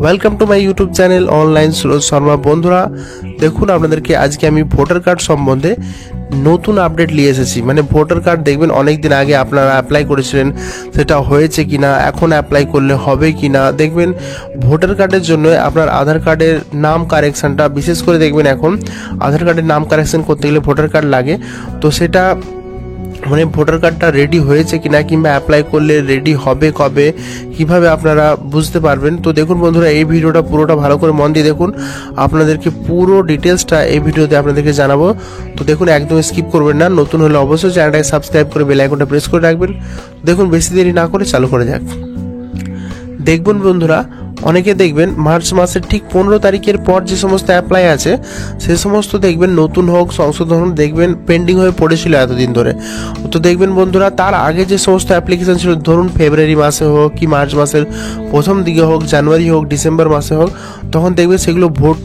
Welcome to my YouTube channel online Suraj Sharma. বন্ধুরা দেখুন, আপনাদেরকে আজকে আমি ভোটার কার্ড সম্বন্ধে নতুন আপডেট নিয়ে এসেছি। মানে ভোটার কার্ড দেখবেন অনেক দিন আগে আপনারা অ্যাপ্লাই করেছিলেন, সেটা হয়েছে কিনা, এখন অ্যাপ্লাই করলে হবে কিনা। দেখবেন ভোটার কার্ডের জন্য আপনার আধার কার্ডের নাম কারেকশানটা, বিশেষ করে দেখবেন এখন আধার কার্ডের নাম কারেকশান করতে গেলে ভোটার কার্ড লাগে। তো সেটা মানে ভোটার কার্ডটা রেডি হয়েছে কিনা কিংবা অ্যাপ্লাই করলে রেডি হবে কবে, কিভাবে আপনারা বুঝতে পারবেন। তো দেখুন বন্ধুরা, এই ভিডিওটা পুরোটা ভালো করে মন দিয়ে দেখুন, আপনাদেরকে পুরো ডিটেলসটা এই ভিডিওতে আপনাদেরকে জানাবো। তো দেখুন, একদম স্কিপ করবেন না। নতুন হলে অবশ্যই চ্যানেলটাকে সাবস্ক্রাইব করে বেল আইকনটা প্রেস করে রাখবেন। দেখুন, বেশি দেরি না করে চালু করে যাক। দেখবেন বন্ধুরা, অনেকে দেখবেন মার্চ মাসের ঠিক 15 তারিখের পর যে সমস্ত অ্যাপ্লাই আছে সে সমস্ত দেখবেন নতুন হোক সংশোধন দেখবেন পেন্ডিং হয়ে পড়েছিল এতদিন ধরে। তো দেখবেন বন্ধুরা, তার আগে যে সমস্ত অ্যাপ্লিকেশন ছিল, ধরুন ফেব্রুয়ারি মাসে হোক কি মার্চ মাসের প্রথম দিকে হোক, জানুয়ারি হোক, ডিসেম্বর মাসে হোক, তখন দেখবেন সেগুলো ভোট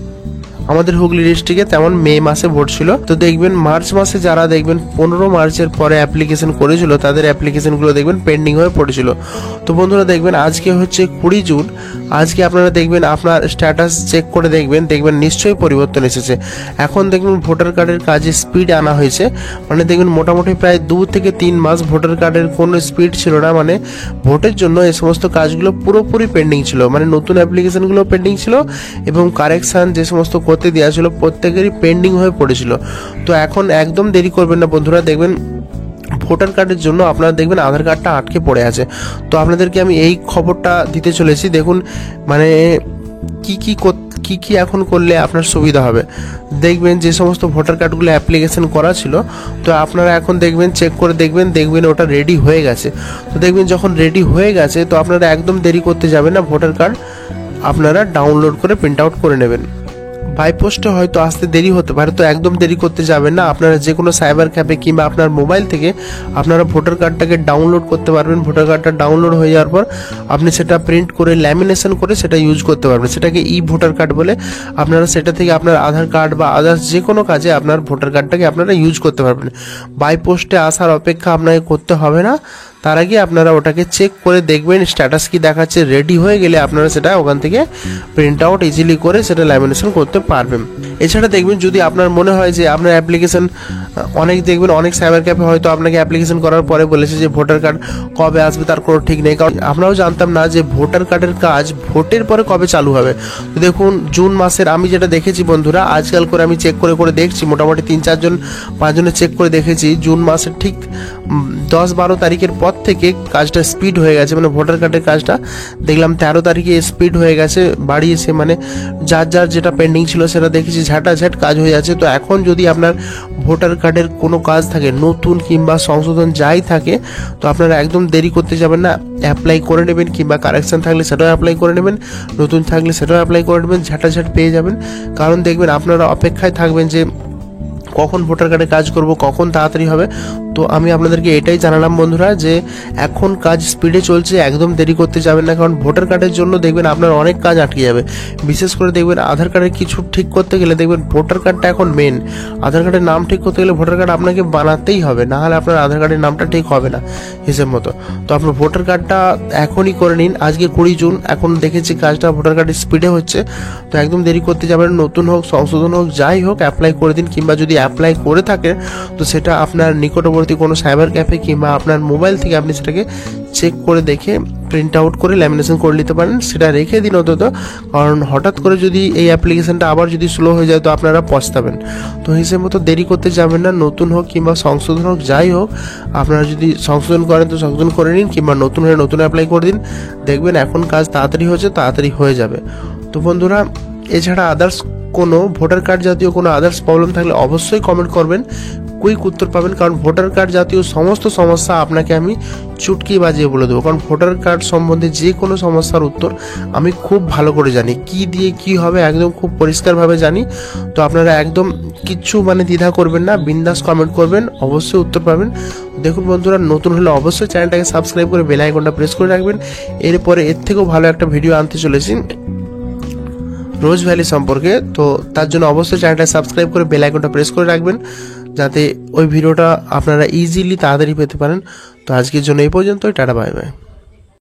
আমাদের হুগলি ডিস্ট্রিক্টে তেমন মে মাসে ভোট ছিল। তো দেখবেন মার্চ মাসে যারা দেখবেন 15 মার্চের পরে অ্যাপ্লিকেশন করেছিল তাদের অ্যাপ্লিকেশনগুলো দেখবেন পেন্ডিং হয়ে পড়েছিল। তো বন্ধুরা দেখবেন আজকে হচ্ছে 20 জুন। আজকে আপনারা দেখবেন আপনার স্ট্যাটাস চেক করে দেখবেন নিশ্চয়ই পরিবর্তন এসেছে। এখন দেখবেন ভোটার কার্ডের কাজে স্পিড আনা হয়েছে। মানে দেখবেন মোটামুটি প্রায় 2 থেকে 3 মাস ভোটার কার্ডের কোনো স্পিড ছিল না। মানে ভোটের জন্য এই সমস্ত কাজগুলো পুরোপুরি পেন্ডিং ছিল। মানে নতুন অ্যাপ্লিকেশনগুলো পেন্ডিং ছিল এবং কারেকশান যে সমস্ত করতে দেওয়া ছিল প্রত্যেকেরই পেন্ডিং হয়ে পড়েছিল। তো এখন একদম দেরি করবেন না বন্ধুরা। দেখবেন ভোটার কার্ডের জন্য আপনারা দেখবেন আধার কার্ডটা আটকে পড়ে আছে। তো আপনাদেরকে আমি এই খবরটা দিতে চলেছি। দেখুন মানে কি এখন করলে আপনার সুবিধা হবে। দেখবেন যে সমস্ত ভোটার কার্ডগুলো অ্যাপ্লিকেশন করা ছিল, তো আপনারা এখন দেখবেন চেক করে দেখবেন ওটা রেডি হয়ে গেছে। তো দেখবেন যখন রেডি হয়ে গেছে তো আপনারা একদম দেরি করতে যাবেন না। ভোটার কার্ড আপনারা ডাউনলোড করে প্রিন্ট আউট করে নেবেন। বাই পোস্টে হয়তো আসতে দেরি হতে পারে, তো একদম দেরি করতে যাবেন না। আপনারা যে কোনো সাইবার ক্যাফে কিংবা আপনার মোবাইল থেকে আপনারা ভোটার কার্ডটাকে ডাউনলোড করতে পারবেন। ভোটার কার্ডটা ডাউনলোড হয়ে যাওয়ার পর আপনি সেটা প্রিন্ট করে ল্যামিনেশন করে সেটা ইউজ করতে পারবেন। সেটাকে ই ভোটার কার্ড বলে। আপনারা সেটা থেকে আপনার আধার কার্ড বা আদার্স যে কোনো কাজে আপনার ভোটার কার্ডটাকে আপনারা ইউজ করতে পারবেন। বাই পোস্টে আসার অপেক্ষা আপনাকে করতে হবে না। তার আগে আপনারা ওটাকে চেক করে দেখবেন স্ট্যাটাস কি দেখাচ্ছে। রেডি হয়ে গেলে আপনারা সেটা ওখান থেকে প্রিন্ট আউট ইজিলি করে সেটা ল্যামিনেশন করতে পারবেন। এছাড়া দেখবেন যদি আপনার মনে হয় যে আপনার অ্যাপ্লিকেশন অনেক সাইবার ক্যাফে হয়তো আপনাকে অ্যাপ্লিকেশন করার পরে বলেছে যে ভোটার কার্ড কবে আসবে তার কোনো ঠিক নেই। কারণ আমরাও জানতাম না যে ভোটার কার্ডের কাজ ভোটের পরে কবে চালু হবে। তো দেখুন জুন মাসের আমি যেটা দেখেছি বন্ধুরা, আজকাল করে আমি চেক করে দেখছি, মোটামুটি 3-4 5 জনের চেক করে দেখেছি জুন মাসের ঠিক 10-12 তারিখের পর থেকে কাজটা স্পিড হয়ে গেছে। মানে ভোটার কার্ডের কাজটা দেখলাম 13 তারিখে স্পিড হয়ে গেছে, বাড়িয়েছে। মানে যার যেটা পেন্ডিং ছিল সেটা দেখেছি ঝাঁটাঝাঁট কাজ হয়ে যাচ্ছে। তো এখন যদি আপনার ভোটার কার্ডের কোনো কাজ থাকে, নতুন কিংবা সংশোধন যাই থাকে, তো আপনারা একদম দেরি করতে যাবেন না, অ্যাপ্লাই করে নেবেন। কিংবা কারেকশান থাকলে সেটাও অ্যাপ্লাই করে নেবেন, নতুন থাকলে সেটাও অ্যাপ্লাই করে নেবেন, ঝাঁটাঝাঁট পেয়ে যাবেন। কারণ দেখবেন আপনারা অপেক্ষায় থাকবেন যে কখন ভোটার কার্ডে কাজ করব, কখন তাড়াতাড়ি হবে। তো আমি আপনাদেরকে এটাই জানালাম বন্ধুরা যে এখন কাজ স্পিডে চলছে, একদম দেরি করতে যাবেন না। কারণ ভোটার কার্ডের জন্য দেখবেন আপনার অনেক কাজ আটকে যাবে। বিশেষ করে দেখবেন আধার কার্ডের কিছু ঠিক করতে গেলে দেখবেন ভোটার কার্ডটা এখন মেন। আধার কার্ডের নাম ঠিক করতে গেলে ভোটার কার্ড আপনাকে বানাতেই হবে, না হলে আপনার আধার কার্ডের নামটা ঠিক হবে না হিসেব মতো। তো আপনার ভোটার কার্ডটা এখনই করে নিন। আজকে 20 জুন, এখন দেখেছি কাজটা ভোটার কার্ডের স্পিডে হচ্ছে। তো একদম দেরি করতে যাবেন। নতুন হোক সংশোধন হোক যাই হোক অ্যাপ্লাই করে দিন। কিংবা যদি অ্যাপ্লাই করে থাকে তো সেটা আপনার নিকটবর্তী কোনো সাইবার ক্যাফে কিংবা আপনার মোবাইল থেকে আপনি সেটাকে চেক করে দেখে প্রিন্ট আউট করে ল্যামিনেশন করে নিতে পারেন। সেটা রেখে দিন অন্তত, কারণ হঠাৎ করে যদি এই অ্যাপ্লিকেশনটা আবার যদি স্লো হয়ে যায় তো আপনারা পস্তাবেন। তো হিসেব মতো দেরি করতে যাবেন না। নতুন হোক কিংবা সংশোধন হোক যাই হোক, আপনারা যদি সংশোধন করেন তো সংশোধন করে নিন, কিংবা নতুন হলে নতুন অ্যাপ্লাই করে দিন। দেখবেন এখন কাজ তাড়াতাড়ি হয়ে যাবে। তো বন্ধুরা, এছাড়া আদার্স কোনো ভোটার কার্ড জাতীয় কোনো আদার্স প্রবলেম থাকলে অবশ্যই কমেন্ট করবেন, কুইক উত্তর পাবেন। কারণ ভোটার কার্ড জাতীয় সমস্ত সমস্যা আপনাকে আমি চুটকি বাজিয়ে বলে দেবো। কারণ ভোটার কার্ড সম্বন্ধে যে কোনো সমস্যার উত্তর আমি খুব ভালো করে জানি, কি দিয়ে কি হবে একদম খুব পরিষ্কারভাবে জানি। তো আপনারা একদম কিচ্ছু দ্বিধা করবেন না, বিন্দাস কমেন্ট করবেন, অবশ্যই উত্তর পাবেন। দেখুন বন্ধুরা, নতুন হলে অবশ্যই চ্যানেলটাকে সাবস্ক্রাইব করে বেল আইকনটা প্রেস করে রাখবেন। এরপরে এর থেকেও ভালো একটা ভিডিও আনতে চলেছি রোজ ভ্যালি সম্পর্কে। তো তার জন্য অবশ্যই চ্যানেলটা সাবস্ক্রাইব করে বেল আইকনটা প্রেস করে রাখবেন, যাতে ওই ভিডিওটা আপনারা ইজিলি তাড়াতাড়ি পেতে পারেন। তো আজকের জন্য এই পর্যন্তই, টাটা বাই বাই।